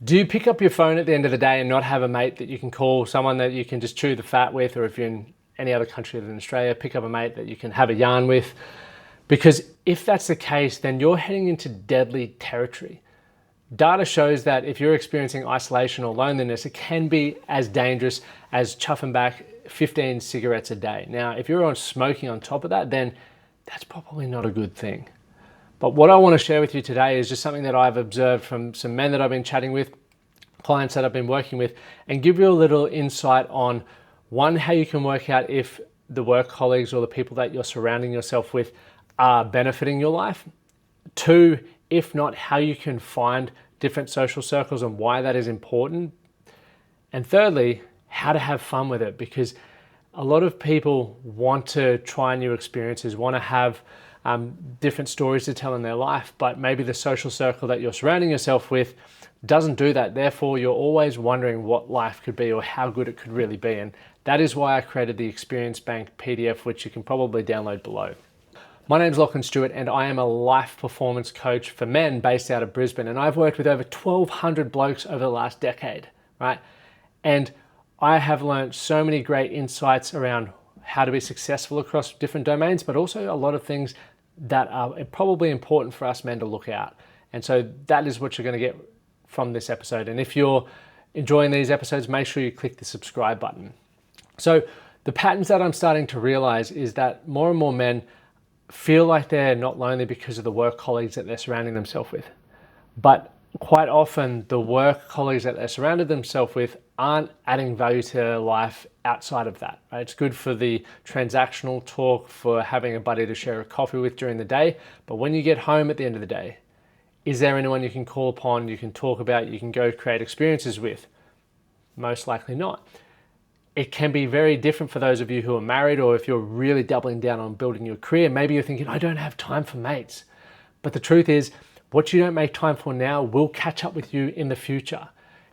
Do you pick up your phone at the end of the day and not have a mate that you can call, someone that you can just chew the fat with, or if you're in any other country than Australia, pick up a mate that you can have a yarn with? Because if that's the case, then you're heading into deadly territory. Data shows that if you're experiencing isolation or loneliness, it can be as dangerous as chuffing back 15 cigarettes a day. Now, if you're on smoking on top of that, then that's probably not a good thing. But what I want to share with you today is just something that I've observed from some men that I've been chatting with, clients that I've been working with, and give you a little insight on, one, how you can work out if the work colleagues or the people that you're surrounding yourself with are benefiting your life. Two, if not, how you can find different social circles and why that is important. And thirdly, how to have fun with it, because a lot of people want to try new experiences, want to have different stories to tell in their life, but maybe the social circle that you're surrounding yourself with doesn't do that. Therefore, you're always wondering what life could be or how good it could really be. And that is why I created the Experience Bank PDF, which you can probably download below. My name is Lachie Stuart, and I am a life performance coach for men based out of Brisbane. And I've worked with over 1,200 blokes over the last decade, right? And I have learned so many great insights around how to be successful across different domains, but also a lot of things that are probably important for us men to look out. And so that is what you're going to get from this episode. And if you're enjoying these episodes, make sure you click the subscribe button. So the patterns that I'm starting to realize is that more and more men feel like they're not lonely because of the work colleagues that they're surrounding themselves with. But quite often the work colleagues that they're surrounded themselves with aren't adding value to their life outside of that, right? It's good for the transactional talk, for having a buddy to share a coffee with during the day. But when you get home at the end of the day, is there anyone you can call upon, you can talk about, you can go create experiences with? Most likely not. It can be very different for those of you who are married, or if you're really doubling down on building your career, maybe you're thinking, I don't have time for mates. But the truth is, what you don't make time for now will catch up with you in the future.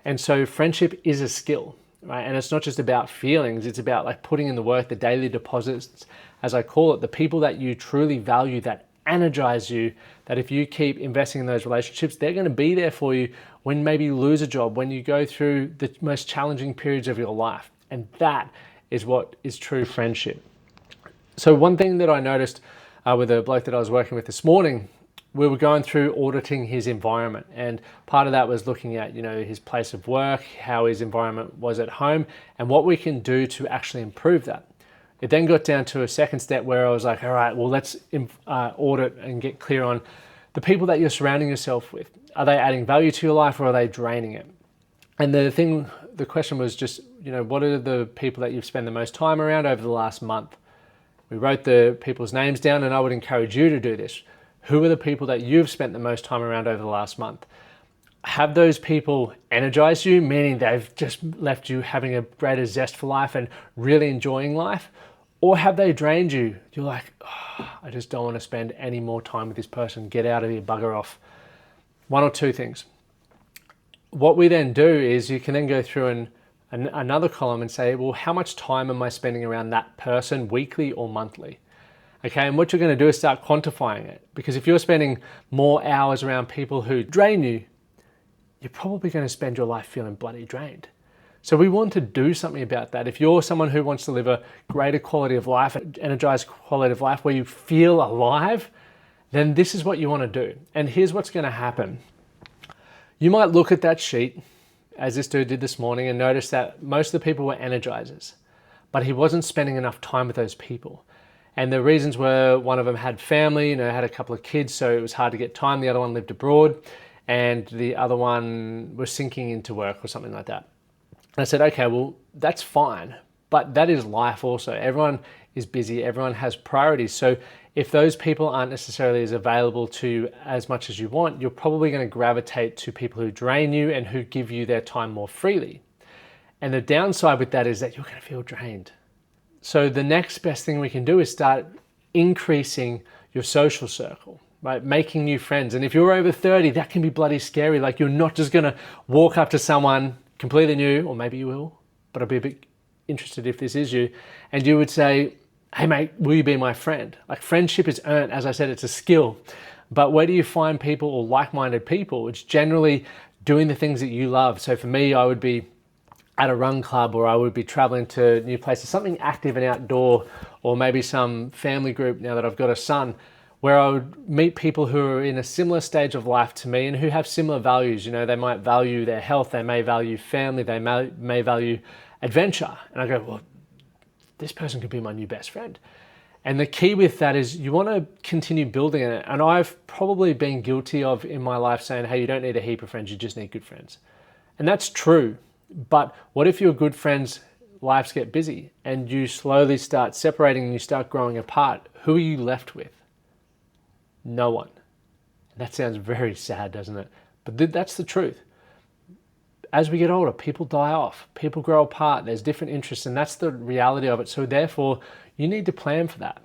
And so friendship is a skill, right? And it's not just about feelings, it's about like putting in the work, the daily deposits, as I call it, the people that you truly value, that energize you, that if you keep investing in those relationships, they're going to be there for you when maybe you lose a job, when you go through the most challenging periods of your life. And that is what is true friendship. So one thing that I noticed with a bloke that I was working with this morning, we were going through auditing his environment, and part of that was looking at, his place of work, how his environment was at home, and what we can do to actually improve that. It then got down to a second step where I was like, all right, well, let's audit and get clear on the people that you're surrounding yourself with. Are they adding value to your life, or are they draining it? And the question was just, what are the people that you've spent the most time around over the last month? We wrote the people's names down, and I would encourage you to do this. Who are the people that you've spent the most time around over the last month? Have those people energized you, meaning they've just left you having a greater zest for life and really enjoying life? Or have they drained you? You're like, I just don't want to spend any more time with this person. Get out of here, bugger off. One or two things. What we then do is you can then go through another column and say, well, how much time am I spending around that person weekly or monthly? Okay, and what you're going to do is start quantifying it, because if you're spending more hours around people who drain you, you're probably going to spend your life feeling bloody drained. So we want to do something about that. If you're someone who wants to live a greater quality of life, an energized quality of life where you feel alive, then this is what you want to do. And here's what's going to happen. You might look at that sheet, as this dude did this morning, and notice that most of the people were energizers, but he wasn't spending enough time with those people. And the reasons were, one of them had family, had a couple of kids, so it was hard to get time. The other one lived abroad, and the other one was sinking into work or something like that. And I said, okay, well, that's fine, but that is life also. Everyone is busy, everyone has priorities. So if those people aren't necessarily as available to you as much as you want, you're probably going to gravitate to people who drain you and who give you their time more freely. And the downside with that is that you're going to feel drained. So the next best thing we can do is start increasing your social circle, right? Making new friends. And if you're over 30, that can be bloody scary. Like, you're not just going to walk up to someone completely new, or maybe you will, but I'd be a bit interested if this is you, and you would say, hey mate, will you be my friend? Like, friendship is earned. As I said, it's a skill. But where do you find people or like-minded people? It's generally doing the things that you love. So for me, I would be at a run club, or I would be traveling to new places, something active and outdoor, or maybe some family group now that I've got a son, where I would meet people who are in a similar stage of life to me and who have similar values. You know, they might value their health, they may value family, they may value adventure. And I go, well, this person could be my new best friend. And the key with that is you want to continue building it. And I've probably been guilty of in my life saying, hey, you don't need a heap of friends, you just need good friends. And that's true. But what if your good friends' lives get busy and you slowly start separating and you start growing apart? Who are you left with? No one. That sounds very sad, doesn't it? But that's the truth. As we get older, people die off, people grow apart, there's different interests, and that's the reality of it. So therefore, you need to plan for that.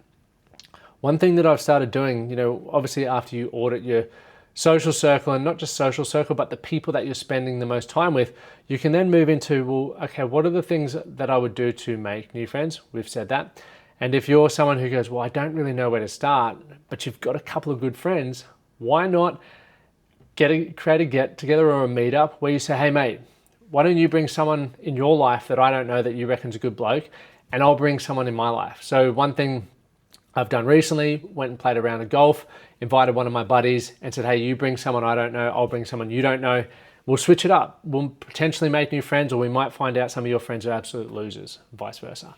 One thing that I've started doing, you know, obviously after you audit your social circle, and not just social circle, but the people that you're spending the most time with, you can then move into, well, okay, what are the things that I would do to make new friends? We've said that. And if you're someone who goes, well, I don't really know where to start, but you've got a couple of good friends, why not create a get together or a meetup where you say, hey mate, why don't you bring someone in your life that I don't know that you reckon's a good bloke, and I'll bring someone in my life. So one thing I've done recently, went and played a round of golf, invited one of my buddies and said, hey, you bring someone I don't know, I'll bring someone you don't know. We'll switch it up. We'll potentially make new friends, or we might find out some of your friends are absolute losers, vice versa.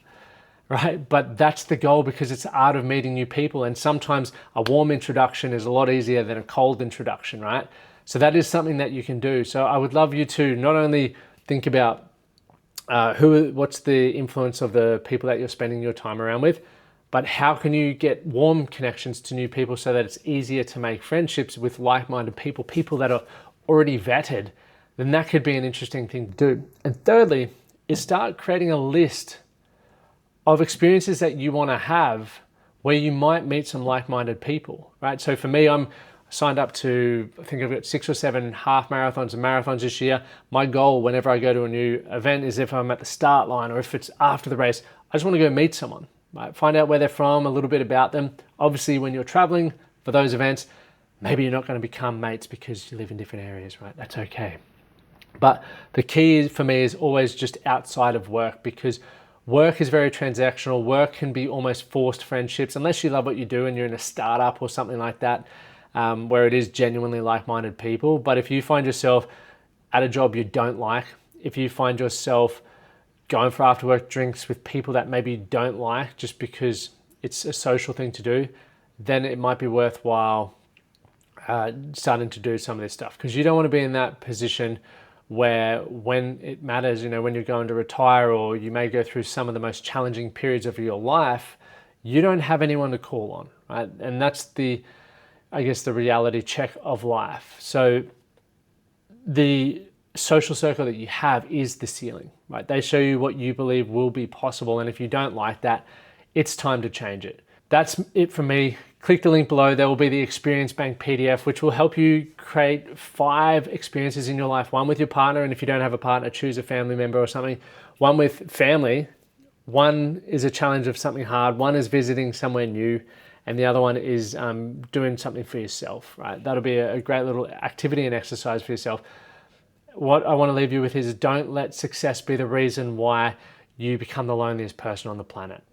Right? But that's the goal, because it's the art of meeting new people. And sometimes a warm introduction is a lot easier than a cold introduction, right? So that is something that you can do. So I would love you to not only think about what's the influence of the people that you're spending your time around with, but how can you get warm connections to new people so that it's easier to make friendships with like-minded people, people that are already vetted. Then that could be an interesting thing to do. And thirdly, is start creating a list of experiences that you want to have where you might meet some like-minded people, right? So for me, I'm signed up to, I think I've got 6 or 7 half marathons and marathons this year. My goal whenever I go to a new event is, if I'm at the start line or if it's after the race, I just want to go meet someone, right? Find out where they're from, a little bit about them. Obviously, when you're traveling for those events, maybe you're not going to become mates because you live in different areas, right? That's okay. But the key for me is always just outside of work, because work is very transactional. Work can be almost forced friendships, unless you love what you do and you're in a startup or something like that, where it is genuinely like-minded people. But if you find yourself at a job you don't like, if you find yourself going for after-work drinks with people that maybe you don't like just because it's a social thing to do, then it might be worthwhile starting to do some of this stuff, because you don't want to be in that position where when it matters, you know, when you're going to retire, or you may go through some of the most challenging periods of your life, you don't have anyone to call on, right? And that's the, I guess, the reality check of life. So the social circle that you have is the ceiling, right? They show you what you believe will be possible. And if you don't like that, it's time to change it. That's it for me. Click the link below. There will be the Experience Bank PDF, which will help you create 5 experiences in your life. One with your partner, and if you don't have a partner, choose a family member or something. One with family. One is a challenge of something hard. One is visiting somewhere new. And the other one is doing something for yourself, right? That'll be a great little activity and exercise for yourself. What I want to leave you with is, don't let success be the reason why you become the loneliest person on the planet.